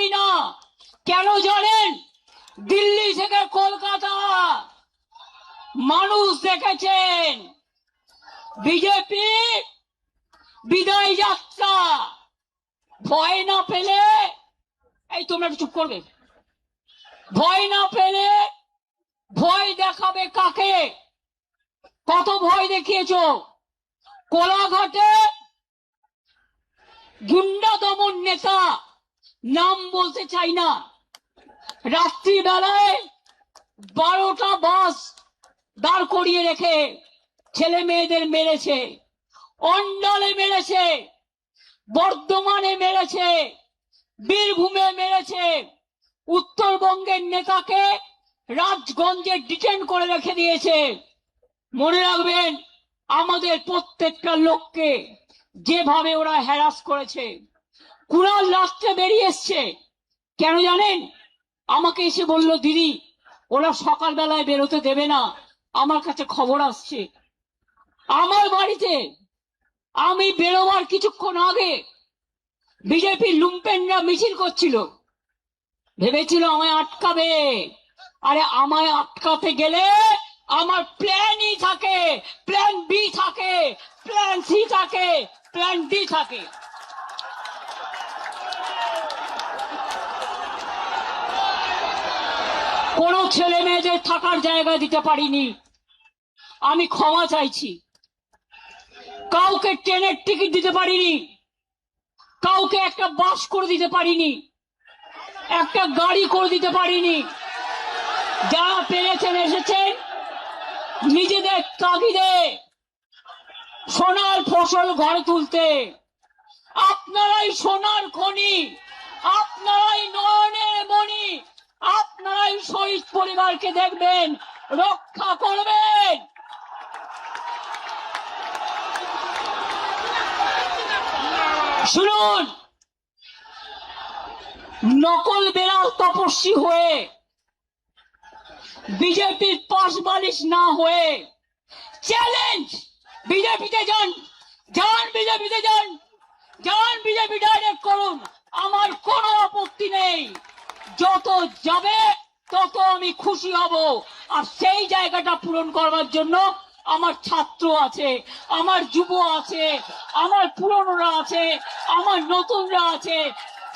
করি না। কেন জানেন? দিল্লি থেকে কলকাতা মানুষ দেখেছেন বিজেপি বিদায় যাত্রা। ভয় না পেলে, এই তোমরা একটু চুপ করবে, ভয় না পেলে ভয় দেখাবে কাকে? কত ভয় দেখিয়েছো? কোলাঘাটে গুন্ডা দমন নেতা, নাম বলতে চাই না, রাত্রিবেলায় 12টা বাস দাঁড় করিয়ে রেখে ছেলে মেয়েদের মেরেছে, অন্ডালে মেরেছে, বর্ধমানে মেরেছে, বীরভূমে মেরেছে। উত্তরবঙ্গের নেতাকে রাজগঞ্জে ডিটেন করে রেখে দিয়েছে। মনে রাখবেন, আমাদের প্রত্যেকটা লোককে যেভাবে ওরা হ্যারাস করেছে। কুণাল রাত্রে বেরিয়ে এসছে, কেন জানেন? আমাকে এসে বলল, দিদি ওরা সকালবেলায় বেরোতে দেবে না, আমার কাছে খবর আসছে। আমার বাড়িতে আমি বেরোবার কিছুক্ষণ আগে বিজেপির লুম্পেনরা মিছিল করছিল, ভেবেছিল আমায় আটকাবে। আরে আমায় আটকাতে গেলে আমার প্ল্যানই থাকে, প্ল্যান বি থাকে, প্ল্যান সি থাকে, প্ল্যান ডি থাকে। কোন ছেলে মেয়েদের থাকার জায়গা দিতে পারিনি, আমি ক্ষমা চাইছি। কাউকে ট্রেনের টিকিট দিতে পারিনি, কাউকে একটা বাস করে দিতে পারিনি, একটা গাড়ি করে দিতে পারিনি। যারা পেরেছেন এসেছেন নিজেদের তাগিদে সোনার ফসল ঘরে তুলতে। আপনারাই সোনার খনি, আপনারাই নয়নের মণি, আপনারাই শহীদ পরিবারকে দেখবেন, রক্ষা করবেন। শুনুন, নকল বেড়াল তপস্বী হয়ে, বিজেপির পাশ বালিশ না হয়ে চ্যালেঞ্জ, বিজেপিতে যান, যান বিজেপিতে যান, যান বিজেপি ডাইরেক্ট করুন, আমার কোনো আপত্তি নেই। যত যাবে তত আমি খুশি হব। আর সেই জায়গাটা পূরণ করবার জন্য আমার ছাত্র আছে, আমার যুব আছে, আমার পুরনোরা আছে, আমার নতুনরা আছে,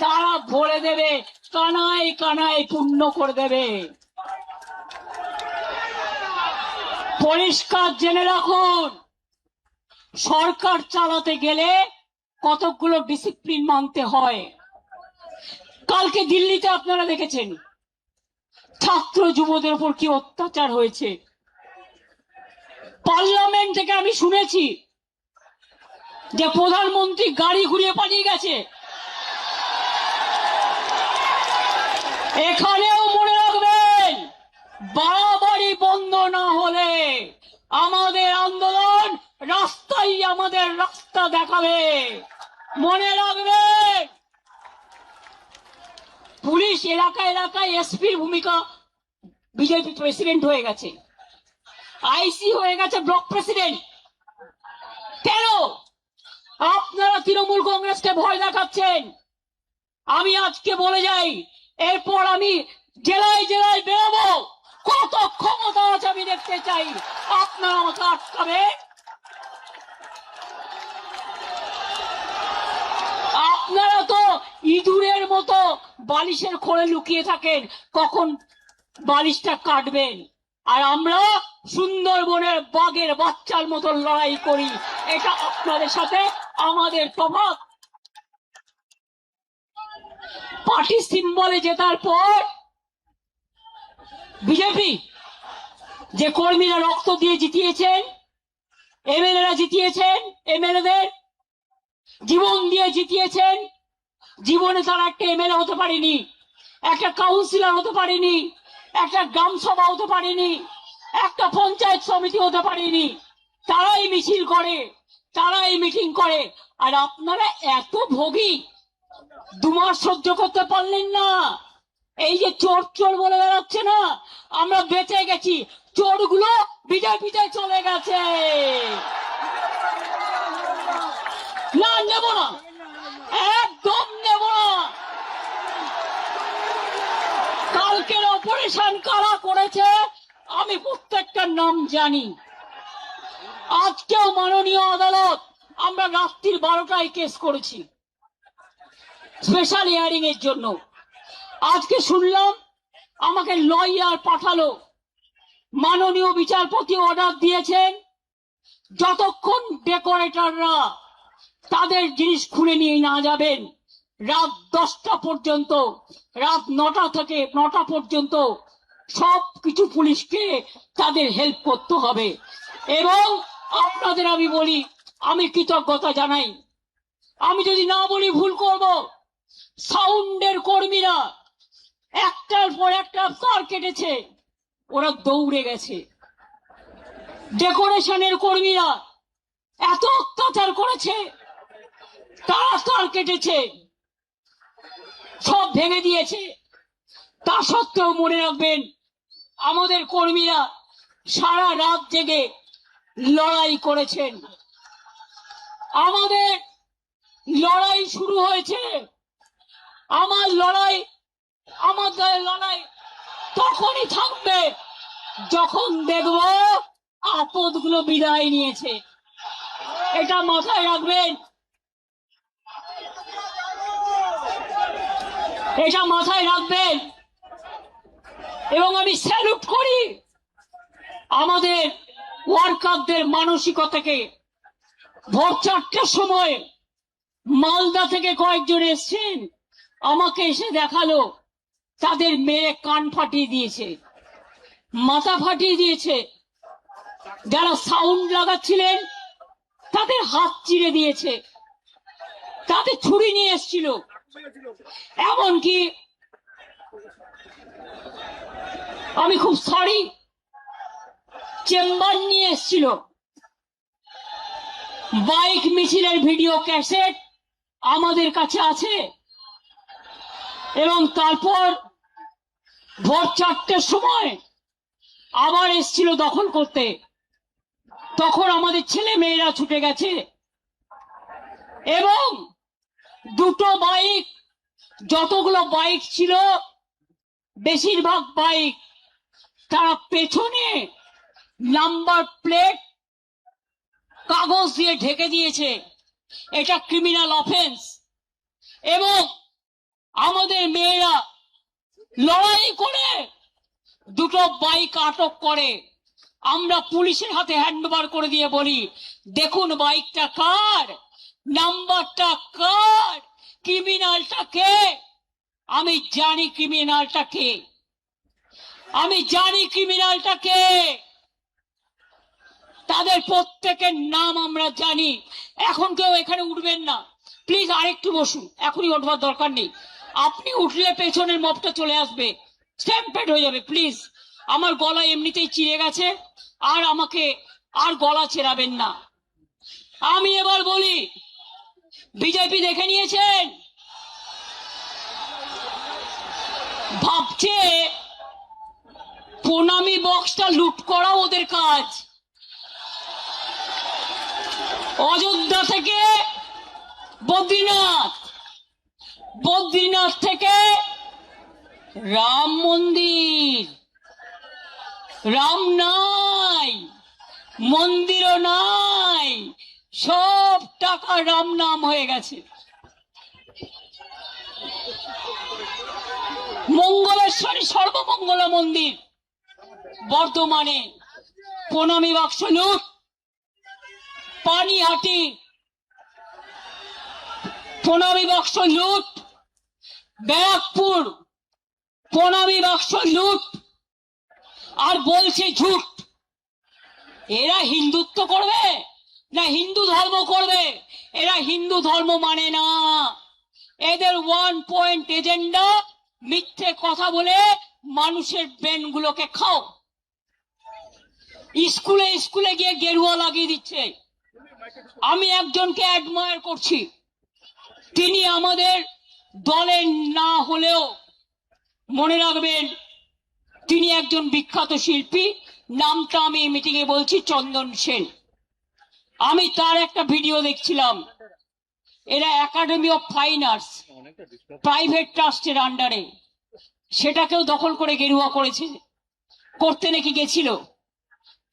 তারা ভরে দেবে, কানায় কানায় পূর্ণ করে দেবে। পরিষ্কার জেনে রাখুন, সরকার চালাতে গেলে কতগুলো ডিসিপ্লিন মানতে হয়। কালকে দিল্লিতে আপনারা দেখেছেন ছাত্র যুবদের উপর কি অত্যাচার হয়েছে। পার্লামেন্ট থেকে আমি শুনেছি যে প্রধানমন্ত্রী গাড়ি ঘুরিয়ে পালিয়ে গেছে। এখানেও মনে রাখবেন, বাড়াবাড়ি বন্ধ না হলে আমাদের আন্দোলন রাস্তায় আমাদের রাস্তা দেখাবে। মনে রাখবেন, পুলিশ এলাকায় এলাকায় এসপির ভূমিকা, বিজেপি প্রেসিডেন্ট হয়ে গেছে, আইসি হয়ে গেছে ব্লক প্রেসিডেন্ট। কেন আপনারা তৃণমূল কংগ্রেসকে ভয় দেখাচ্ছেন? আমি আজকে বলে যাই, এরপর আমি জেলায় জেলায় বেরোবো, কত ক্ষমতা আছে আমি দেখতে চাই। আপনারা আমাকে আটকাবে? আপনারা তো ইঁদুরের মতো বালিশের খোলে লুকিয়ে থাকেন, কখন বালিশটা কাটবেন। আর আমরা সুন্দরবনের বাঘের বাচ্চার মতো লড়াই করি। এটা আপনাদের সাথে আমাদের তফাৎ। পার্টি সিম্বলে জেতার পর বিজেপি যে কর্মীরা রক্ত দিয়ে জিতিয়েছেন, এমএলএরা জিতিয়েছেন, এমএলএদের জীবন দিয়ে জিতিয়েছেন, জীবনে তারা একটা এমএলএ হতে পারেনি, একটা কাউন্সিলর হতে পারেনি, একটা গ্রাম সভা হতে পারেনি, একটা পঞ্চায়েত সমিতি হতে পারেনি। তারাই মিছিল করে, তারাই মিটিং করে। আর আপনারা এত ভোগী, 2 মাস সহ্য করতে পারলেন না। এই যে চোর চোর বলে বেড়াচ্ছে না, আমরা বেঁচে গেছি, চোরগুলো বিজেপিতে চলে গেছে। না, নেব না, একদম নেব না। ডেকোরেশন কারা করেছে আমি প্রত্যেকটার নাম জানি। আজকেও মাননীয় আদালত, আমরা রাত্রির 12টায় কেস করেছি স্পেশাল হিয়ারিং এর জন্য। আজকে শুনলাম আমাকে লয়ার পাঠালো, মাননীয় বিচারপতি অর্ডার দিয়েছেন যতক্ষণ ডেকোরেটররা তাদের জিনিস খুলে নিয়ে না যাবেন রাত 10টা পর্যন্ত, রাত 9টা থেকে 9টা পর্যন্ত সব কিছু পুলিশকে তাদের হেল্প করতে হবে। এবং আপনাদের আমি বলি, আমি কৃতজ্ঞতা জানাই, আমি যদি না বলি ভুল করব। সাউন্ডের কর্মীরা একটার পর একটা তার কেটেছে, ওরা দৌড়ে গেছে। ডেকোরেশনের কর্মীরা এত অত্যাচার করেছে, তারা তার কেটেছে, সব ভেঙে দিয়েছে। তা সত্ত্বেও মনে রাখবেন, আমাদের কর্মীরা সারা রাত জেগে লড়াই করেছেন। আমাদের লড়াই শুরু হয়েছে, আমাদের লড়াই তখনই থাকবে যখন দেখব আপদগুলো বিদায় নিয়েছে। এটা মাথায় রাখবেন, এটা মাথায় রাখবেন। এবং আমি স্যালুট করি আমাদের ওয়ার্কারদের মানসিকতাকে। ভোর 4টার সময় মালদা থেকে কয়েকজন এসছেন, আমাকে এসে দেখালো তাদের মেয়ে কান ফাটিয়ে দিয়েছে, মাথা ফাটিয়ে দিয়েছে। যারা সাউন্ড লাগাচ্ছিলেন তাদের হাত চিরে দিয়েছে, তাদের ছুরি নিয়ে এসেছিল, এমনকি আমি খুব সরি চেম্বার নিয়ে এসেছিল। বাইক মিছিলের ভিডিও ক্যাসেট আমাদের কাছে আছে। এবং তারপর ভোর 4টের সময় আবার এসেছিল দখল করতে, তখন আমাদের ছেলে মেয়েরা ছুটে গেছে। এবং দুটো বাইক, যতগুলো বাইক ছিল বেশিরভাগ বাইক তারা পেছনে নাম্বার প্লেট কাগজ দিয়ে ঢেকে দিয়েছে। এটা ক্রিমিনাল অফেন্স। এবং আমাদের মেয়েরা লড়াই করে দুটো বাইক আটক করে। আমরা পুলিশের হাতে হ্যান্ডওভার করে দিয়ে বলি, দেখুন বাইকটা কার, নাম্বারটা কার, ক্রিমিনালটা কে। আমি জানি ক্রিমিনালটা কে, আমি জানি ক্রিমিনালটা কে। তাদের প্রত্যেকের নাম আমরা জানি। এখন কেউ এখানে উঠবেন না প্লিজ, আরেকটু বসুন, এখনই উঠবার দরকার নেই। আপনি উঠলে পেছনের মবটা চলে আসবে, স্ট্যাম্পেড হয়ে যাবে। প্লিজ, আমার গলা এমনিতেই চিড়ে গেছে, আর আমাকে আর গলা চেরাবেন না। আমি এবার বলি, বিজেপি দেখে নিয়েছেন, ভাবছে প্রণামী বক্সটা লুট করা ওদের কাজ। অযোধ্যা থেকে বদ্রীনাথ, বদ্রীনাথ থেকে রাম মন্দির, রাম নাই, মন্দিরও নাই, সব টাকা রাম নাম হয়ে গেছে। মঙ্গলেশ্বরী সর্বমঙ্গলা মন্দির বর্ধমানে প্রণামী বাক্স লুট, পানিহাটি প্রণামী বাক্স লুট, ব্যারাকপুর প্রণামী বাক্স লুট, আর বলছে ঝুট। এরা হিন্দুত্ব করবে না হিন্দু ধর্ম করবে? এরা হিন্দু ধর্ম মানে না। এদের 1 পয়েন্ট এজেন্ডা, মিথ্যে কথা বলে মানুষের ব্রেন গুলোকে খাও। স্কুলে স্কুলে গিয়ে গেরুয়া লাগিয়ে দিচ্ছে। আমি একজনকে অ্যাডমায়ার করছি, তিনি আমাদের দলের না হলেও মনে রাখবেন তিনি একজন বিখ্যাত শিল্পী, নামটা আমি মিটিং এ বলছি, চন্দন সেন। আমি তার একটা ভিডিও দেখছিলাম। এরা academy of fine arts private ট্রাস্টের আন্ডারে, সেটাকেও দখল করে গেরুয়া করেছে, করতে নাকি গেছিল।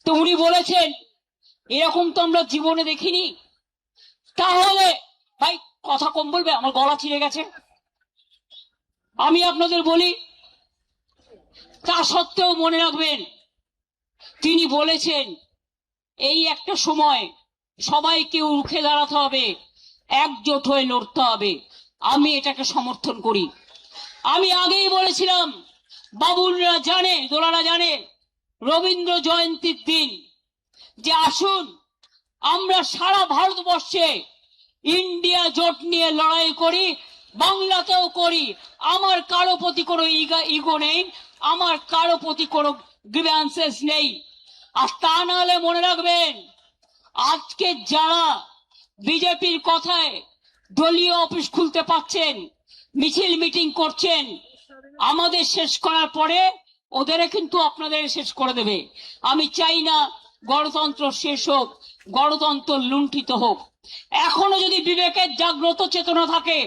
তো উনি বলেছেন এরকম তো আমরা জীবনে দেখিনি। তাহলে ভাই কথা কম বলবে, আমার গলা ছিঁড়ে গেছে। আমি আপনাদের বলি, তা সত্ত্বেও মনে রাখবেন তিনি বলেছেন এই একটা সময় সবাইকে রুখে দাঁড়াতে হবে, একজোট হয়ে লড়তে হবে। আমি এটাকে সমর্থন করি। আমি আগেই বলেছিলাম, বাবুলরা জানে, দোলারা জানে, রবীন্দ্র জয়ন্তীর দিন যে আসুন আমরা সারা ভারতবর্ষে ইন্ডিয়া জোট নিয়ে লড়াই করি, বাংলাতেও করি। আমার কারো প্রতি কোনো ইগো নেই, আমার কারো প্রতি কোনো গ্রিভ্যান্সেস নেই। আর তা নাহলে মনে রাখবেন, আজকে যারা বিজেপির কথায় দলীয় অফিস খুলতে পারছেন, মিছিল মিটিং করছেন, আমাদের শেষ করার পরে ওদের কিন্তু আপনাদের শেষ করে দেবে। আমি চাই না গণতন্ত্র শেষ হোক, গণতন্ত্র লুণ্ঠিত হোক। এখনো যদি বিবেকের জাগ্রত চেতনা থাকে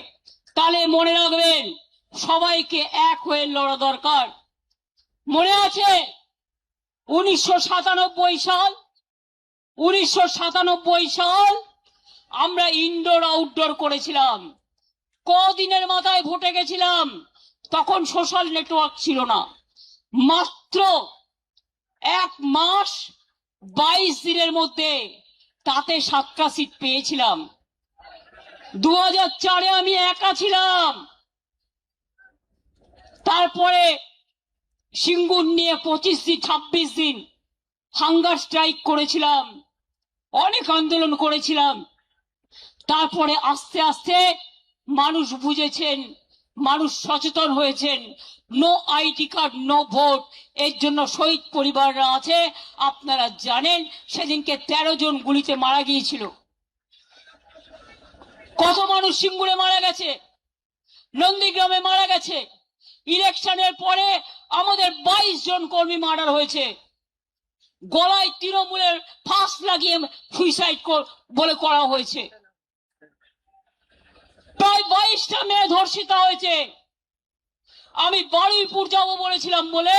তাহলে মনে রাখবেন সবাইকে এক হয়ে লড়া দরকার। মনে আছে 1997 সাল আমরা ইনডোর আউটডোর করেছিলাম। কদিনের মাথায় ভোটে গেছিলাম, তখন সোশ্যাল নেটওয়ার্ক ছিল না। মাত্র 1 মাস 22 দিনের মধ্যে তাতে 7টা সিট পেয়েছিলাম। 2004-এ আমি একা ছিলাম। তারপরে সিঙ্গুর নিয়ে 26 দিন হাঙ্গার স্ট্রাইক করেছিলাম, অনেক আন্দোলন করেছিলাম। তারপরে আস্তে আস্তে মানুষ বুঝেছেন, মানুষ সচেতন হয়েছেন। No ID card no vote, এর জন্য শহীদ পরিবাররা আছে। আপনারা জানেন সেদিনকে 13 জন গুলিতে মারা গিয়েছিল। কত মানুষ সিঙ্গুরে মারা গেছে, নন্দীগ্রামে মারা গেছে। ইলেকশনের পরে আমাদের 22 জন কর্মী মার্ডার হয়েছে। গলায় তৃণমূলের ফাঁস লাগিয়ে সুইসাইড বলে করা হয়েছে। প্রায় 22টা মেয়ে ধর্ষিতা হয়েছে। আমি বারুইপুর যাব বলেছিলাম বলে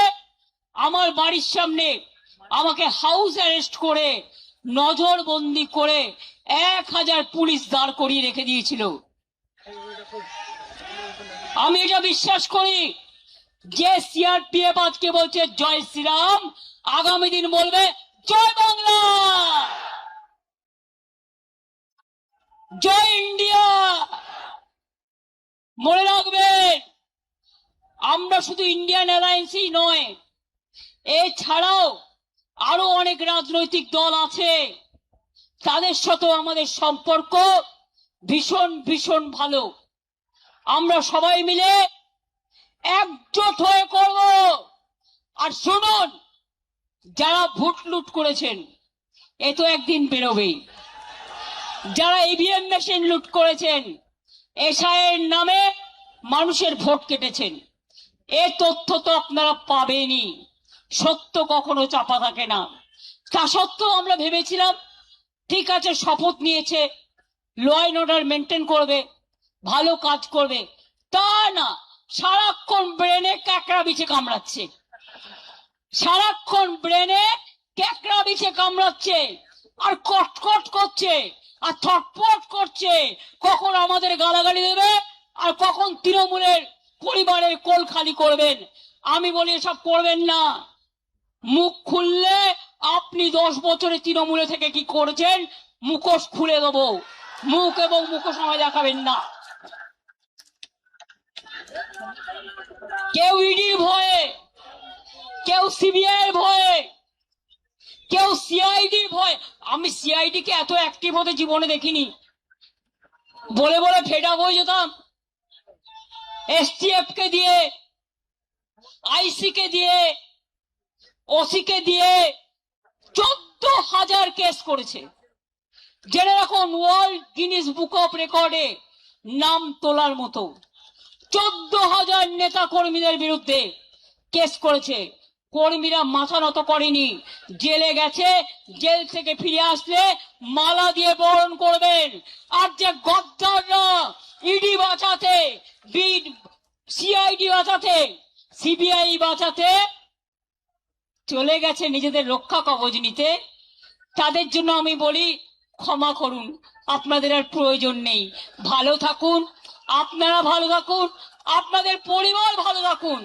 আমার বাড়ির সামনে আমাকে হাউস অ্যারেস্ট করে নজরবন্দি করে 1000 পুলিশ দাঁড় করিয়ে রেখে দিয়েছিল। আমি এটা বিশ্বাস করি, যে সিআরপিএফ আজকে বলছে জয় শ্রীরাম, আগামী দিন বলবে জয় বাংলা, জয় ইন্ডিয়া। মনে রাখবেন, আমরা শুধু ইন্ডিয়ান অ্যালায়েন্সই নয়, এছাড়াও আরো অনেক রাজনৈতিক দল আছে, তাদের সাথেও আমাদের সম্পর্ক ভীষণ ভীষণ ভালো। আমরা সবাই মিলে একজোট হয়ে করব। আর শুনুন, যারা ভোট লুট করেছেন এ তো একদিন বেরোবেই। যারা ইভিএম মেশিন লুট করেছেন, এসআইয়ের নামে মানুষের ভোট কেটেছেন, এ তথ্য তো আপনারা পাবেনই। সত্য কখনো চাপা থাকে না। তা সত্ত্বেও আমরা ভেবেছিলাম ঠিক আছে, শপথ নিয়েছে, ল অ্যান্ড অর্ডার মেনটেন করবে, ভালো কাজ করবে। তা না, সারাক্ষণ ব্রেনে ক্যাকড়া বিছে কামড়াচ্ছে, সারাক্ষণ ব্রেনে ক্যাকড়া বিছে কামড়াচ্ছে, আর কটকট করছে, আর ছটপট করছে, কখন আমাদের গালাগালি দেবে আর কখন তৃণমূলের পরিবারের কোল খালি করবেন। আমি বলি এসব করবেন না। মুখ খুললে আপনি 10 বছরে তৃণমূলে থেকে কি করেছেন মুখোশ খুলে দেবো। মুখ এবং মুখোশ আমায় দেখাবেন না। কেউ ইডির ভয়ে, কেউ সিবিআই এর ভয়ে, কেউ সিআইডির ভয়। আমি সিআইডি কে এত অ্যাক্টিভ হতে জীবনে দেখিনি। বলে বলে ফেড আপ হয়ে যেতাম। এসটিএফ কে দিয়ে, আইসি কে দিয়ে, ওসি কে দিয়ে 14,000 কেস করেছে। জেনে রাখুন, ওয়ার্ল্ড গিনিস বুক অফ রেকর্ডে নাম তোলার মতো 14,000 নেতা কর্মীদের বিরুদ্ধে কেস করেছে। কর্মীরা মাথা নত করেনি, জেলে গেছে। জেল থেকে ফিরে আসলে মালা দিয়ে বরণ করবেন। আর যে গদ্দাররা ইডি বাঁচাতে, সিআইডি বাঁচাতে, সিবিআই বাঁচাতে চলে গেছে নিজেদের রক্ষা কবচ নিতে। তাদের জন্য আমি বলি ক্ষমা করুন, আপনাদের আর প্রয়োজন নেই। ভালো থাকুন, আপনারা ভালো থাকুন, আপনাদের পরিবার ভালো থাকুন,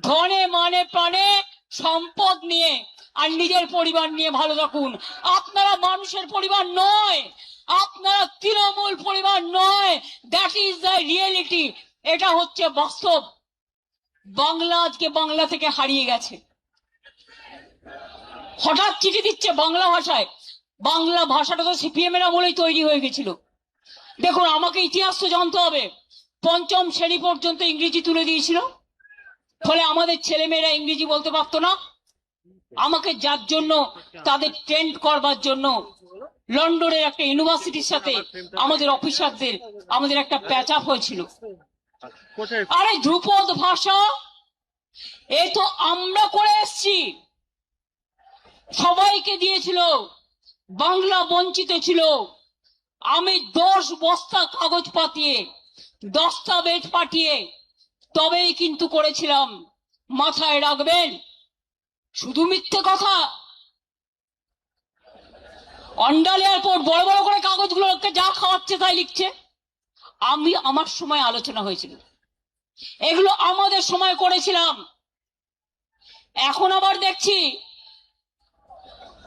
ধনে মানে প্রাণে সম্পদ নিয়ে আর নিজের পরিবার নিয়ে ভালো থাকুন। আপনারা মানুষের পরিবার নয়, আপনারা তৃণমূল পরিবার নয়। That is the reality. এটা হচ্ছে বাস্তব। বাংলা আজকে বাংলা থেকে হারিয়ে গেছে। হঠাৎ চিঠি দিচ্ছে বাংলা ভাষায়। বাংলা ভাষাটা তো সিপিএম এর আমলেই তৈরি হয়ে গেছিল। দেখুন, আমাকে ইতিহাস তো জানতে হবে। পঞ্চম শ্রেণী পর্যন্ত ইংরেজি তুলে দিয়েছিল, ফলে আমাদের ছেলেমেয়েরা ইংরেজি বলতে পারতো না। আমাকে যার জন্য তাদের ট্রেন্ড করবার জন্য লন্ডনের একটা ইউনিভার্সিটির সাথে আমাদের অফিসারদের আমাদের একটা প্যাচ আপ হয়েছিল। আরে ধ্রুপদ ভাষা এ তো আমরা করে এসছি, সবাইকে দিয়েছিল। বাংলা বঞ্চিত ছিল। আমি 10 বস্তা কাগজ পাতিয়ে, দস্তাবেজ পাঠিয়ে তবেই কিন্তু করেছিলাম। মাথায় রাখবেন, শুধু মিথ্যে কথা। অন্ডাল এয়ারপোর্ট বড় বড় করে কাগজগুলোকে যা খাওয়াচ্ছে তাই লিখছে। আমার সময় আলোচনা হয়েছিল, এগুলো আমাদের সময় করেছিলাম। এখন আবার দেখছি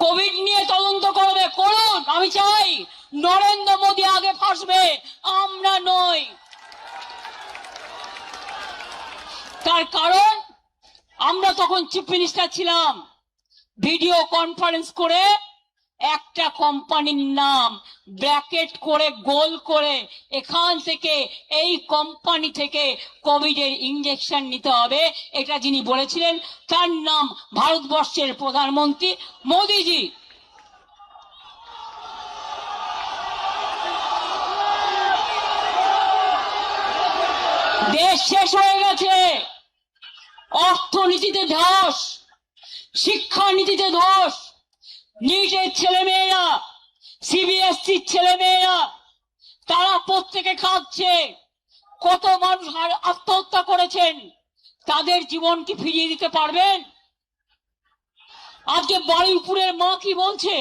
কোভিড নিয়ে তদন্ত করবে, করুন। আমি চাই নরেন্দ্র মোদী আগে ফাঁসবে, আমরা নই। তার কারণ আমরা তখন চিফ মিনিস্টার ছিলাম। ভিডিও কনফারেন্স করে একটা কোম্পানির নাম ব্র্যাকেট করে গোল করে এখান থেকে এই কোম্পানি থেকে কোভিডের ইঞ্জেকশন নিতে হবে, এটা যিনি বলেছিলেন তার নাম ভারতবর্ষের প্রধানমন্ত্রী মোদিজি। দেশ শেষ হয়ে গেছে। অর্থনীতিতে ধস, শিক্ষানীতিতে ধস। নিটের ছেলেমেয়েরা, সিবিএসসির ছেলেমেয়েরা, তারা প্রত্যেকে কাঁদছে। কত মানুষ আত্মহত্যা করেছেন, তাদের জীবন কি ফিরিয়ে দিতে পারবেন? আজকে বারুইপুরের মা কি বলছে?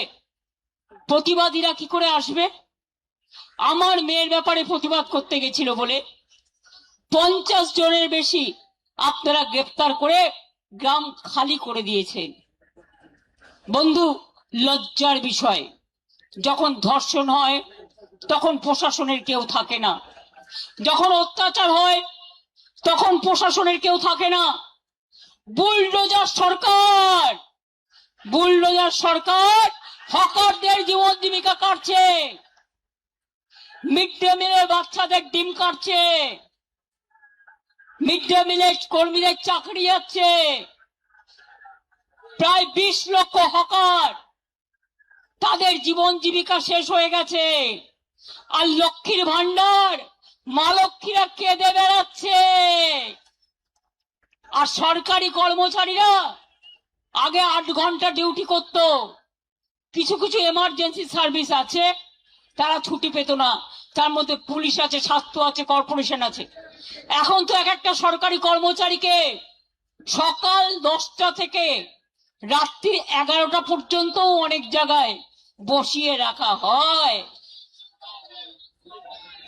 প্রতিবাদীরা কি করে আসবে? আমার মেয়ের ব্যাপারে প্রতিবাদ করতে গেছিল বলে 50 জনের বেশি আপনারা গ্রেফতার করে গ্রাম খালি করে দিয়েছেন। বন্ধু, লজ্জার বিষয়। যখন ধর্ষণ হয় তখন প্রশাসনের কেউ থাকে না, যখন অত্যাচার হয় তখন প্রশাসনের কেউ থাকে না। বুলডোজার সরকার, বুলডোজার সরকার হকারদের জীবন জীবিকা কাটছে, মিড ডে মিলের বাচ্চাদের ডিম কাটছে, মিড ডে মিলের কর্মীদের চাকরি যাচ্ছে। প্রায় 20 লক্ষ হকার, তাদের জীবন জীবিকা শেষ হয়ে গেছে। আর লক্ষ্মীর ভান্ডার মা লক্ষ্মীরা কেঁদে বেড়াচ্ছে। আর সরকারি কর্মচারীরা আগে 8 ঘন্টা ডিউটি করত। কিছু কিছু এমার্জেন্সি সার্ভিস আছে, তারা ছুটি পেত না। তার মধ্যে পুলিশ আছে, স্বাস্থ্য আছে, কর্পোরেশন আছে। এখন তো এক একটা সরকারি কর্মচারীকে সকাল 10টা থেকে রাত্রি 11টা পর্যন্ত অনেক জায়গায় বসিয়ে রাখা হয়।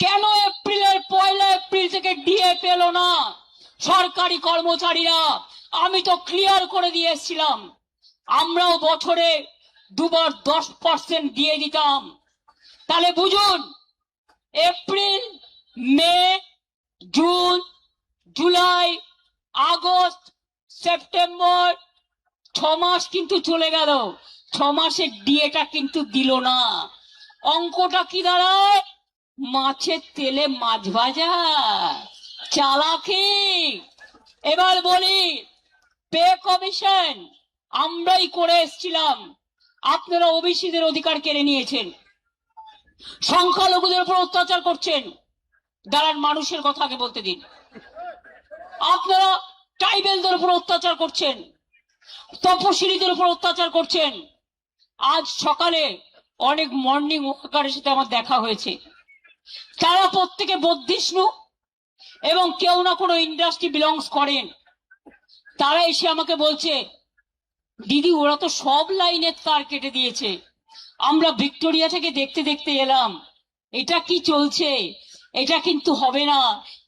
কেন এপ্রিলের 1 এপ্রিল থেকে ডিএ পেল না সরকারি কর্মচারীরা? আমি তো ক্লিয়ার করে দিয়েছিলাম, আমরাও বছরে 2 বার 10% দিয়ে দিতাম। তাহলে বুঝুন, এপ্রিল, মে, জুন, জুলাই, আগস্ট, সেপ্টেম্বর, 6 মাস কিন্তু চলে গেল। 6 মাসের ডিএটা কিন্তু দিল না। অঙ্কটা কি দাঁড়ায়? মাছের তেলে মাছ ভাজা, চালাকি। এবার বলি, পে কমিশন আমরাই করে এসেছিলাম। আপনারা ওবিসিদের অধিকার কেড়ে নিয়েছেন, সংখ্যালঘুদের উপর অত্যাচার করছেন। দাঁড়ান, মানুষের কথা আগে বলতে দিন। আপনারা ট্রাইবেলদের উপর অত্যাচার করছেন, তপশিলীদের উপর অত্যাচার করছেন। আজ সকালে অনেক মর্নিং ওয়াকারের সাথে আমার দেখা হয়েছে। তারা প্রত্যেকে বদ্ধিষ্ণু এবং কেউ না কোনো ইন্ডাস্ট্রি বিলংস করেন। তারা এসে আমাকে বলছে, দিদি ওরা তো সব লাইনের তার কেটে দিয়েছে, আমরা ভিক্টোরিয়া থেকে দেখতে দেখতে এলাম, এটা কি চলছে, এটা কিন্তু হবে না,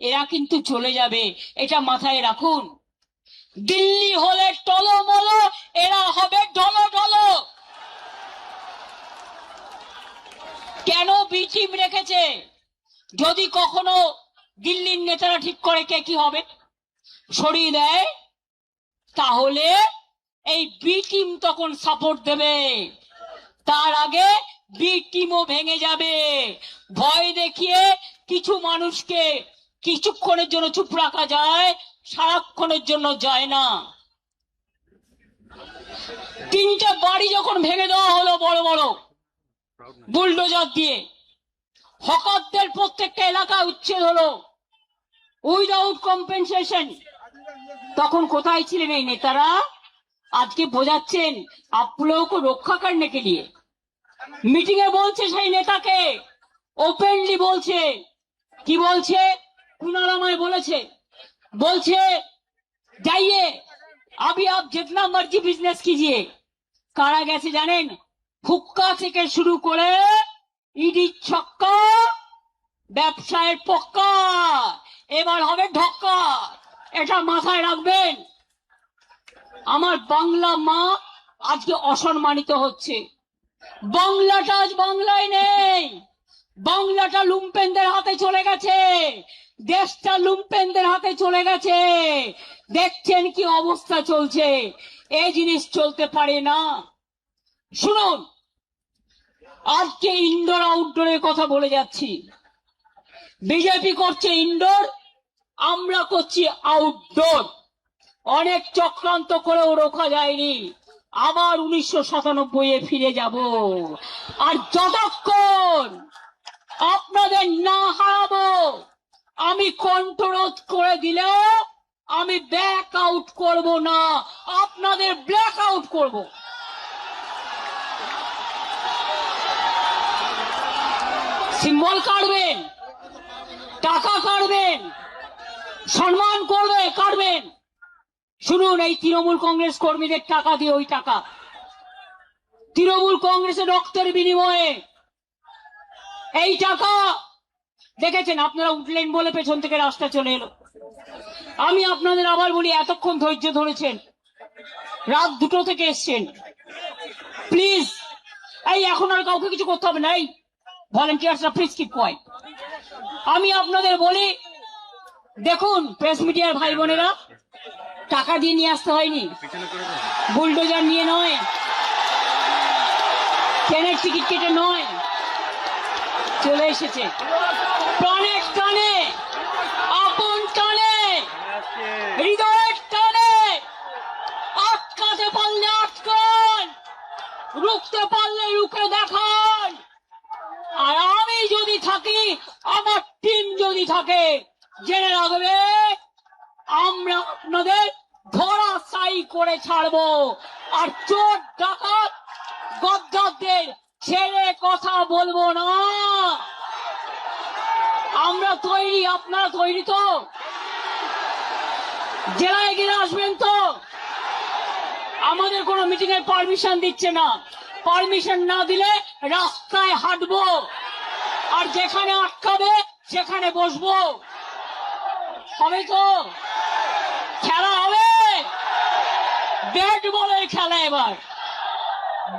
এরা কিন্তু চলে যাবে, এটা মাথায় রাখুন। দিল্লি হলে টলমল, এরা হবে ঢলো ঢলো। কেন বি টিম রেখেছে? যদি কখনো দিল্লির নেতারা ঠিক করে কে কি হবে, সরিয়ে দেয়, তাহলে এই বি টিম তখন সাপোর্ট দেবে, তার আগে বি টিমও ভেঙে যাবে। ভয় দেখিয়ে কিছু মানুষকে কিছুক্ষণের জন্য চুপ রাখা যায়, সারাক্ষণের জন্য যায় না। 3টে বাড়ি যখন ভেঙে দেওয়া হলো বড় বড় বুলডোজার দিয়ে, হকারদের প্রত্যেকটা এলাকা উচ্ছেদ হলো উইদাউট কম্পেনসেশন, তখন কোথায় ছিলেন এই নেতারা? আজকে বোঝাচ্ছেন আপ লোগোं को রক্ষা करने के लिए। মিটিং এ বলছে সেই নেতাকে, ওপেনলি বলছে, কি বলছে? কুণাল আমায় বলেছে, বলছে যাইয়ে अभी आप जितना मर्जी बिजनेस कीजिए। কারা গেছে জানেন? হুক্কা থেকে শুরু করে ইডি ছক্কা, ব্যবসায়ের পক্কা, এবার হবে ঢক্কা, এটা মাথায় রাখবেন। আমার বাংলা মা আজকে অসম্মানিত হচ্ছে। বাংলাটা আজ বাংলায় নেই, বাংলাটা লুম্পেনদের হাতে চলে গেছে, দেশটা লুম্পেনদের হাতে চলে গেছে। দেখছেন কি অবস্থা চলছে, এই জিনিস চলতে পারে না। শুনুন, আজকে ইনডোর আউটডোরের কথা বলে যাচ্ছি। বিজেপি করছে ইনডোর, আমরা করছি আউটডোর। অনেক চক্রান্ত করেও রোখা যায়নি, আবার 1997-এ ফিরে যাব। আর যতক্ষণ আপনাদের না হারাবো, আমি কণ্ঠরোধ করে দিলেও আমি ব্যাক আউট করব না, আপনাদের ব্ল্যাক আউট করব। সিম্বল কাটবেন, টাকা কাটবেন, সম্মান করবে কাটবেন। শুনুন, এই তৃণমূল কংগ্রেস কর্মীদের টাকা দিয়ে, ওই টাকা তৃণমূল কংগ্রেসের রক্তের বিনিময়ে এই টাকা দেখেছেন। আপনারা উঠলেন বলে পেছন থেকে রাস্তা চলে এলো। আমি আপনাদের আবার বলি, এতক্ষণ ধৈর্য ধরেছেন, রাত 2টো থেকে এসছেন, প্লিজ এই এখন আর কাউকে কিছু করতে হবে না, এই ভলেন্টিয়ার্সরা প্লিজ কিপ কোয়াইট। আমি আপনাদের বলি, দেখুন প্রেস মিডিয়ার ভাই বোনেরা, টাকা দিয়ে নিয়ে আসতে হয়নি, বুলডোজার নিয়ে নয়, ট্রেনের টিকিট কেটে নয়, চলে এসেছে প্রাণের টানে, আপন টানে, হৃদয়ের টানে। আটকাতে পারলে আটকান, রুখতে পারলে রুখে দেখান। আর আমি যদি থাকি, আমার টিম যদি থাকে, জেনে রাখবে আমরা আপনাদের ধরাশায়ী করে ছাড়বো। আর চোর ডাকাত গদ্দারদের ছেড়ে কথা বলবো না। আমরা তৈরি, আপনারা তৈরি তো? জেলায় গিয়ে আসবেন তো? আমাদের কোনো মিটিং এর পারমিশন দিচ্ছে না, পারমিশন না দিলে রাস্তায় হাঁটবো, আর যেখানে আটকাবে সেখানে বসবো। হবে তো? খেলা হবে, ব্যাট বলের খেলা। এবার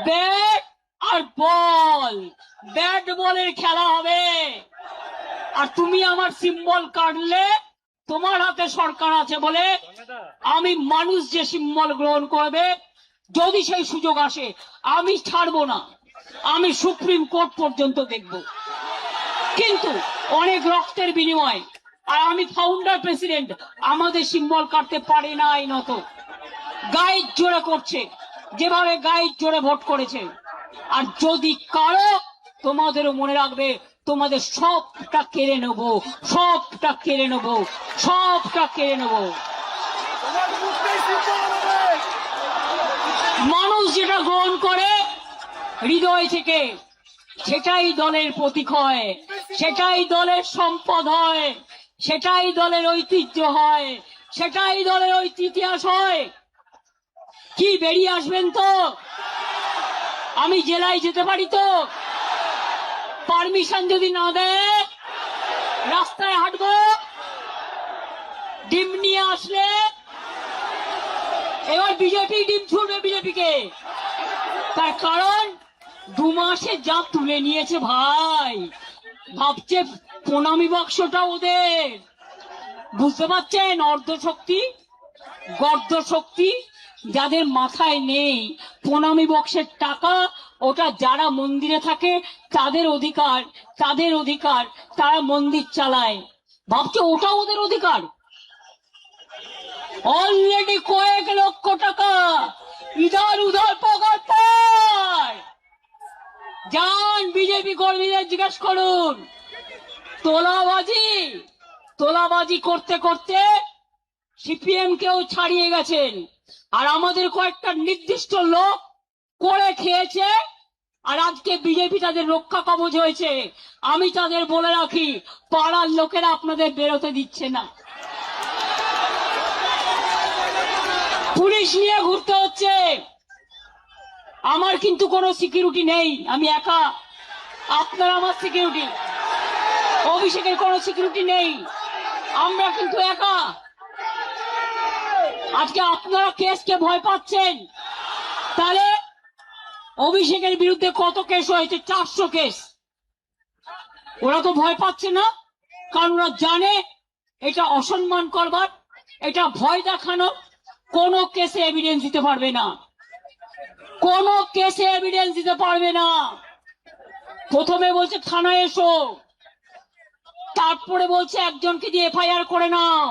ব্যাট আর বল, ব্যাট বলের খেলা হবে। আর তুমি আমার সিম্বল কাটলে, তোমার হাতে সরকার আছে বলে আমি মানুষ যে সিম্বল গ্রহণ করবে, যদি সেই সুযোগ আসে, আমি ছাড়বো না, আমি সুপ্রিম কোর্ট পর্যন্ত দেখব। কিন্তু অনেক রক্তের বিনিময়, আর আমি ফাউন্ডার প্রেসিডেন্ট, আমাদের সিম্বল কাটতে পারে না আইনত। গাইড জোরে করছে, যেভাবে গাইড জোরে ভোট করেছে। আর যদি কারো, তোমাদেরও মনে রাখবে, তোমাদের সবটা কেড়ে নেব, সবটা কেড়ে নেব, সবটা কেড়ে নেব। মানুষ যেটা গ্রহণ করে হৃদয় থেকে, সেটাই দলের প্রতীক হয়, সেটাই দলের সম্পদ হয়, সেটাই দলের ঐতিহ্য হয়, সেটাই দলের ইতিহাস হয়। কি বেরিয়ে আসবেন তো? আমি জেলায় যেতে পারি তো? পারমিশন যদি না দেয় রাস্তায় হাঁটবো? ডিম নিয়ে আসলে এবার বিজেপি ডিম ছুড়বে বিজেপিকে। তার কারণ 2 মাসে যা তুলে নিয়েছে ভাই, ভাবছে প্রণামী বাক্সটা ওদের। বুঝতে পারছেন? অর্ধশক্তি গর্দ শক্তি যাদের মাথায় নেই, প্রণামী বক্সের টাকা ওটা যারা মন্দিরে থাকে তাদের অধিকার, তাদের অধিকার, তারা মন্দির চালায়, ভাবছে ওটা ওদের অধিকার। অলরেডি কয়েক লক্ষ টাকা ইধার উধার পকেট পায়। যান বিজেপি কর্মীদের জিজ্ঞেস করুন। তোলাবাজি করতে করতে সিপিএম কেও ছাড়িয়ে গেছেন, আর আমাদের কয়েকটা নির্দিষ্ট লোক করে খেয়েছে, আর আজকে বিজেপি তাদের রক্ষা কবচ হয়েছে। আমি তাদের বলে রাখি, পাড়ার লোকেরা আপনাদের বেরোতে দিচ্ছে না, পুলিশ নিয়ে ঘুরতে হচ্ছে। আমার কিন্তু কোনো সিকিউরিটি নেই, আমি একা। আপনার আমার সিকিউরিটি, অভিষেকের কোনো সিকিউরিটি নেই, আমরা কিন্তু একা। আজকে আপনারা কেসকে ভয় পাচ্ছেন, তাহলে অভিষেকের বিরুদ্ধে কত কেস হয়েছে? 400 কেস। ওরা তো ভয় পাচ্ছে না, কারণ ওরা জানে এটা অসম্মান করবার, এটা ভয় দেখানো। কোন কেসে এভিডেন্স দিতে পারবে না, কোন কেসে এভিডেন্স দিতে পারবে না। প্রথমে বলছে থানায় এসো, তারপরে বলছে একজনকে দিয়ে এফআইআর করে নাও।